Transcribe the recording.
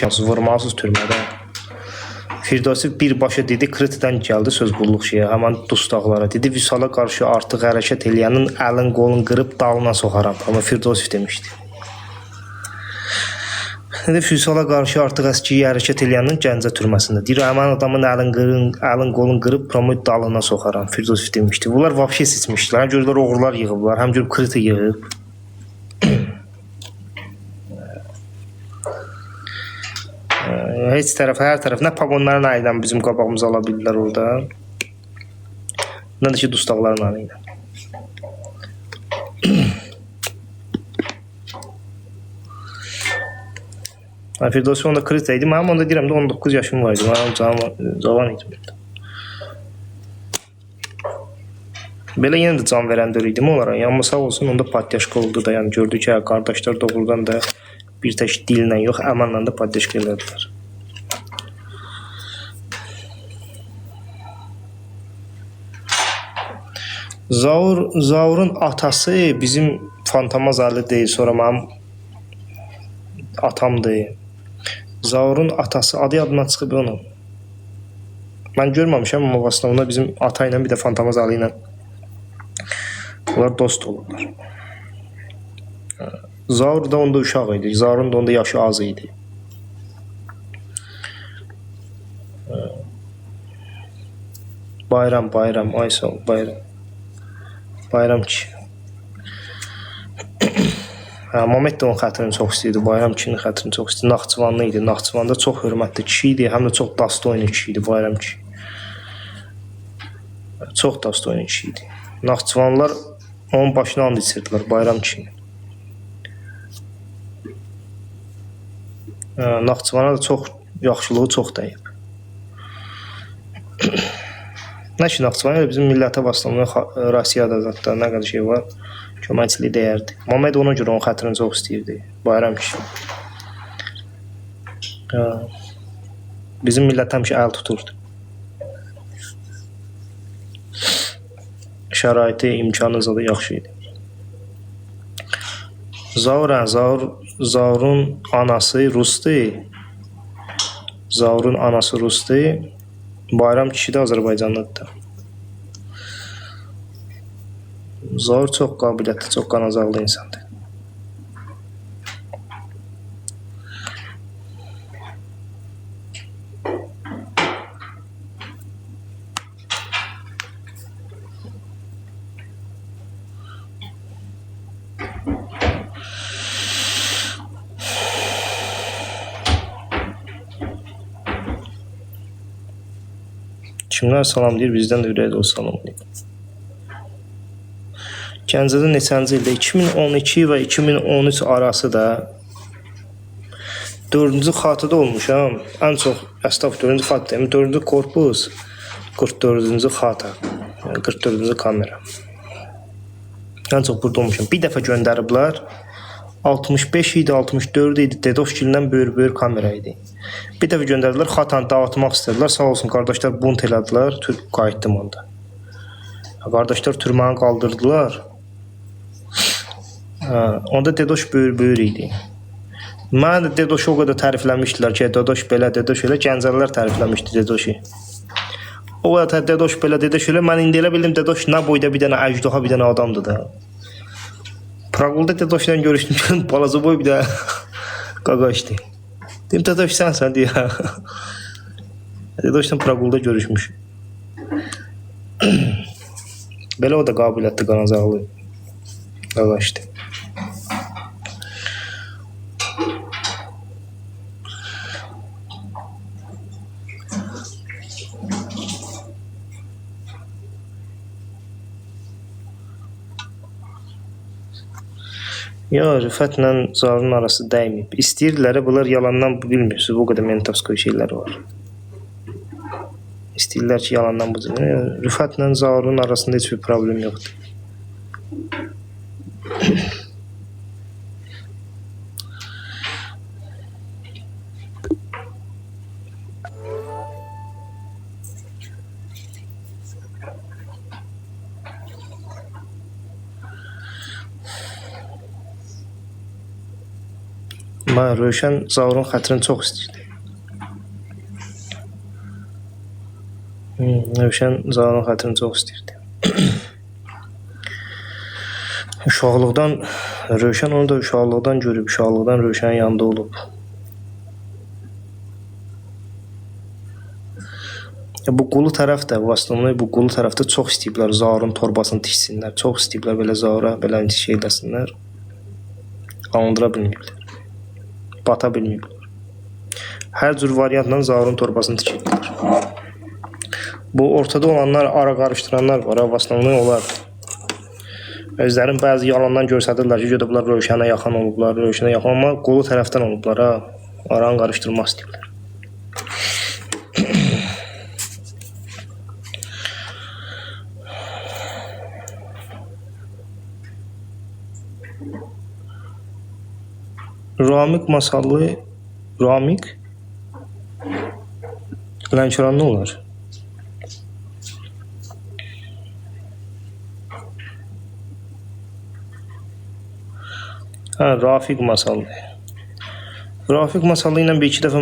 vurmalısınız türmədə. Firdevsi birbaşa dedi, Kritidən gəldi söz qulluq şeyə, həmən dustaqlara. Dedi, Vüsala qarşı artıq hərəkət eləyənin əlin qolun qırıb dalına soxaram. Amma Firdevsi demişdi. Dedi, Vüsala qarşı artıq əskiyi hərəkət eləyənin Gəncə türməsində. Deyir, həmən adamın əlin qolun qırıb promoy dalına soxaram. Firdevsi demişdi. Bunlar vapşe seçmişdilər. Həm görürlər oğurlar yığıblar, həm görür Kriti yığıb. Heç tərəf, hər tərəf, nə pagonların ayıdan bizim qabağımızı ala bilirlər orada, nə də ki, dustaqların ayıdan. Firdevsi onda Krita idi, mənim onda deyirəm də 19 yaşım var idi, mənim cavan idim. Belə yenə də can verəndə idim onlara, amma sağ olsun onda patyaşka oldu da, yəni gördük ki, qardaşlar doğrudan da bir tək dillə yox, əmanla da patyaşka elədilər. Zaurun atası bizim Fantamaz Ali deyil, sonra mənim atamdır. Zaurun atası, adı yadından çıxıb onun. Mən görməmişəm, amma aslında bizim ata ilə bir də Fantamaz Ali ilə onlar dost olurlar. Zaur da onda uşaq idi, Zaurun da onda yaşı az idi. Bayram, ay sağ ol, Bayram kişi. Mamet də onun xətrini çox istəyirdi, Bayram kişinin xətrini çox istəyirdi. Naxçıvanlı idi, Naxçıvanda çox hörmətli kişi idi, həm də çox dastoyni kişi idi Bayram kişi. Çox dastoyni kişi idi. Naxçıvanlılar onun başına and içirdilər Bayram kişinin. Naxçıvana da çox yaxşılığı çox dəyib. Nə ki, Naxçıvana bizim millətə vasitəmlə Rusiyada zətdə nə qədər şey var, köməkçiliyi dəyərdi. Mamed ona görə onun xətrini çox istəyirdi, Bayram kişi. Bizim millət həmişə əl tuturdu. Şəraiti, imkanı zadı yaxşı idi. Zaurun anası Rusdur. Zaurun anası Rusdur. Bayram kişi də Azərbaycanlıdır. Zaur çox qabiliyyətli, çox qanacaqlı insandır. Kimlər salam deyir, bizdən də ürək dolu salam deyir. Gəncədə neçənci ildə? 2012 və 2013 arası da 4-cü xatıda olmuşam. Ən çox, əstaf 4-cü xatı deyim, 4-cü korpus, 44-cü xata, 44-cü kamera. Ən çox burada olmuşam. Bir dəfə göndəriblər, 65 idi, 64 idi, Dedoşgildən böyür kamera idi. Bir dəfə göndərdilər, xatanı dağıtmaq istədilər, sağ olsun, qardaşlar bunt elədilər, qayıtdım onda. Qardaşlar türməni qaldırdılar, onda Dedoş böyür idi. Mən də Dedoşu o qədər tərifləmişdilər ki, Dedoş belə, Dedoş elə, Gəncəlilər tərifləmişdi Dedoşu. O qədər Dedoş belə, Dedoş elə, mən indi elə bildim Dedoş nə boyda bir dənə əjdaha bir dənə adamdır da. Praqulda Dedoşla görüşdüm, balaca boy bir də qaqaşdı. Deyim, Dedoş sənsən deyə. Dedoşla Praqulda görüşmüş. Belə o da qabiliyyətli, qanacaqlı qaqaşdı. Ya, Rüfətlə Zaurun arası dəyməyib. İstəyirlər, bunlar yalandan bilmirsiniz, bu qədər mentovskoy şeylər var. İstəyirlər ki, yalandan bu cür. Rüfətlə Zaurun arasında heç bir problem yoxdur. Amma Rövşən Zaurun xətrini çox istəyirdi. Rövşən Zaurun xətrini çox istəyirdi. Uşaqlıqdan Rövşən onu da uşaqlıqdan görüb, uşaqlıqdan Rövşənin yanında olub. Bu qulu tərəf də, vasitəmlə bu qulu tərəfdə çox istəyiblər Zaurun torbasını tiksinlər. Çox istəyiblər belə Zaura belə şey eləsinlər. Alındıra bilməyiblər. Bata bilməyiblər. Hər cür variantla Zaurun torbasını tikiblər. Bu ortada olanlar, ara qarışdıranlar var, vasitəmlə olar. Özlərin bəzi yalandan göstərirlər ki, gediblər Rövşənə yaxın olublar, Rövşənə yaxın, amma qolu tərəfdən olublar, ha. Aranı qarışdırmaq istəyiblər. Ramik Masallı, Ramik Lənkəranlı olar. Rafiq Masallı. Rafiq Masallı ilə bir iki dəfə